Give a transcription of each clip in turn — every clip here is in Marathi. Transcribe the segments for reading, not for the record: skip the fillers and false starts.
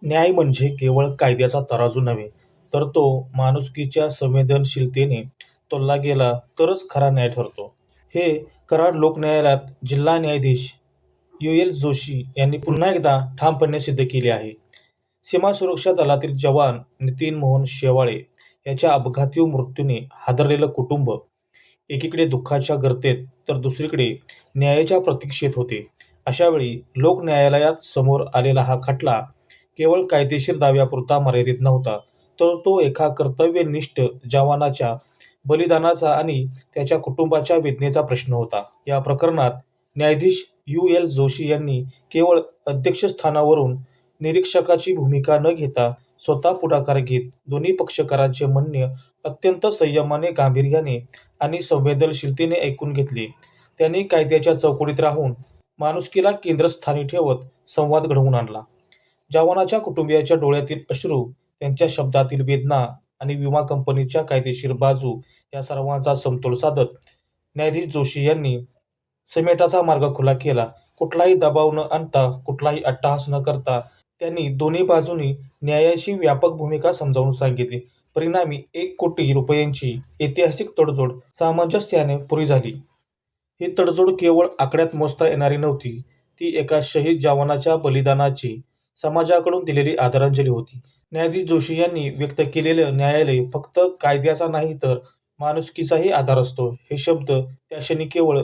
न्याय म्हणजे केवळ कायद्याचा तराजू नव्हे, तर तो माणुसकीच्या संवेदनशीलतेने तोलला गेला तरच खरा न्याय ठरतो. हे कराड लोकन्यायालयात जिल्हा न्यायाधीश यू.एल. जोशी यांनी पुन्हा एकदा ठामपणे सिद्ध केले आहे. सीमा सुरक्षा दलातील जवान नितीन मोहन शेवाळे याच्या अपघाती मृत्यूने हादरलेलं कुटुंब एकीकडे दुःखाच्या गर्तेत तर दुसरीकडे न्यायाच्या प्रतीक्षेत होते. अशावेळी लोकन्यायालयात समोर आलेला हा खटला केवळ कायदेशीर दाव्यापुरता मर्यादित नव्हता, तर तो एका कर्तव्यनिष्ठ जवानाच्या बलिदानाचा आणि त्याच्या कुटुंबाच्या वेदनेचा प्रश्न होता. या प्रकरणात न्यायाधीश यू.एल. जोशी यांनी केवळ अध्यक्षस्थानावरून निरीक्षकाची भूमिका न घेता स्वतः पुढाकार घेत दोन्ही पक्षकारांचे म्हणणे अत्यंत संयमाने, गांभीर्याने आणि संवेदनशीलतेने ऐकून घेतले. त्यांनी कायद्याच्या चौकटीत राहून माणुसकीला केंद्रस्थानी ठेवत संवाद घडवून आणला. जवानाच्या कुटुंबियाच्या डोळ्यातील अश्रू, त्यांच्या शब्दातील वेदना आणि विमा कंपनीच्या कायदेशीर बाजू या सर्वांचा समतोल साधत न्यायाधीश जोशी यांनी समेटाचा मार्ग खुला केला. कुठलाही दबाव न आणता, कुठलाही अट्टहास न करता त्यांनी दोन्ही बाजूंनी न्यायाची व्यापक भूमिका समजावून सांगितली. परिणामी 1 कोटी रुपयांची ऐतिहासिक तडजोड सामंजस्याने पुरी झाली. ही तडजोड केवळ आकड्यात मोजता येणारी नव्हती, ती एका शहीद जवानाच्या बलिदानाची समाजाकडून दिलेली आदरांजली होती. न्यायाधीश जोशी यांनी व्यक्त केलेलं न्यायालय फक्त कायद्याचा नाही तर माणुसकीचाही आधार असतो, हे शब्द त्या क्षणी केवळ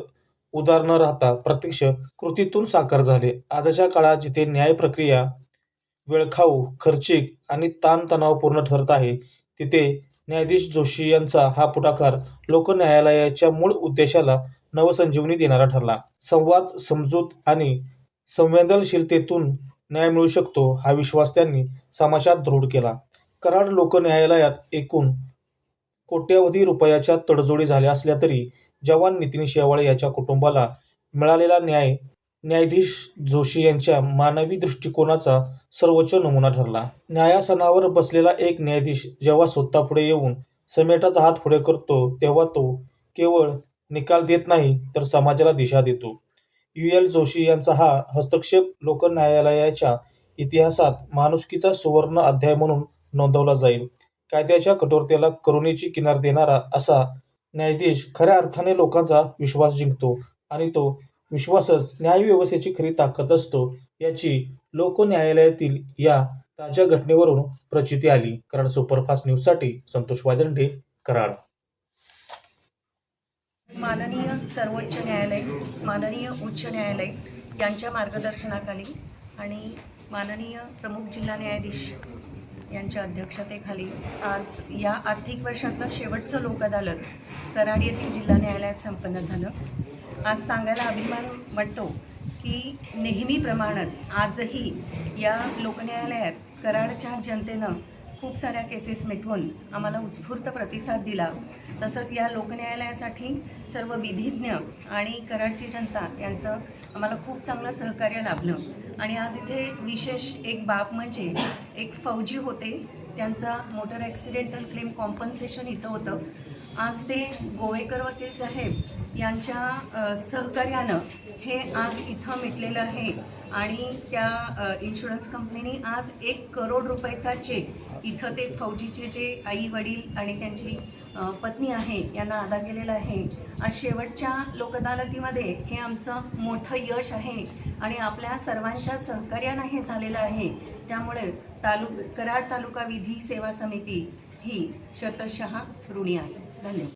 उद्गार न राहता प्रत्यक्ष कृतीतून साकार झाले. आजच्या काळात जिथे न्याय प्रक्रिया वेळखाऊ, खर्चिक आणि ताणतणावपूर्ण ठरत आहे, तिथे न्यायाधीश जोशी यांचा हा पुढाकार लोकन्यायालयाच्या मूळ उद्देशाला नवसंजीवनी देणारा ठरला. संवाद, समजूत आणि संवेदनशीलतेतून न्याय मिळू शकतो, हा विश्वास त्यांनी समाजात दृढ केला. कराड लोकन्यायालयात एकूण कोट्यवधी रुपयाच्या तडजोडी झाल्या असल्या तरी जवान नितीन शेवाळे याच्या कुटुंबाला मिळालेला न्याय न्यायाधीश जोशी यांच्या मानवी दृष्टिकोनाचा सर्वोच्च नमुना ठरला. न्यायासनावर बसलेला एक न्यायाधीश जेव्हा स्वतः पुढे येऊन समेटाचा हात पुढे करतो, तेव्हा तो केवळ निकाल देत नाही, तर समाजाला दिशा देतो. यू.एल. जोशी यांचा हा हस्तक्षेप लोकन्यायालयाच्या इतिहासात माणुसकीचा सुवर्ण अध्याय म्हणून नोंदवला जाईल. कायद्याच्या कठोरतेला करुणेची किनार देणारा असा न्यायाधीश खऱ्या अर्थाने लोकांचा विश्वास जिंकतो आणि तो विश्वासच न्यायव्यवस्थेची खरी ताकद असतो, याची लोकन्यायालयातील या ताज्या घटनेवरून प्रचिती आली. कराड सुपरफास्ट न्यूजसाठी संतोष वायदंडे, कराड. माननीय सर्वोच्च न्यायालय, माननीय उच्च न्यायालय यांच्या मार्गदर्शनाखाली आणि माननीय प्रमुख जिल्हा न्यायाधीश यांच्या अध्यक्षतेखाली आज या आर्थिक वर्षातलं शेवटचं लोक अदालत कराड येथील जिल्हा न्यायालयात संपन्न झालं. आज सांगायला अभिमान वाटतो की नेहमीप्रमाणेच आजही या लोकन्यायालयात कराडच्या जनतेनं खूप साऱ्या केसेस मिटवून आम्हाला उत्स्फूर्त प्रतिसाद दिला. तसंच या लोकन्यायालयासाठी सर्व विधिज्ञ आणि कराडची जनता यांचं आम्हाला खूप चांगलं सहकार्य लाभलं. आणि आज इथे विशेष एक बाब म्हणजे एक फौजी होते, त्यांचा मोटर ॲक्सिडेंटल क्लेम कॉम्पन्सेशन इथं होतं. आज ते गोवेकर वकील साहेब यांच्या सहकार्यानं हे आज इथं मिटलेलं आहे आणि त्या इन्शुरन्स कंपनीने आज 1 करोड रुपयाचा चेक इथं ते फौजीचे जे आई वडील आणि त्यांची पत्नी आहे यांना अदा केलेला आहे. आज शेवटच्या लोकअदालतीमध्ये हे आमचं मोठं यश आहे आणि आपल्या सर्वांच्या सहकार्यानं हे झालेलं आहे. त्यामुळे कराड तालुका विधी सेवा समिती ही शतशः ऋणी आहे. धन्यवाद.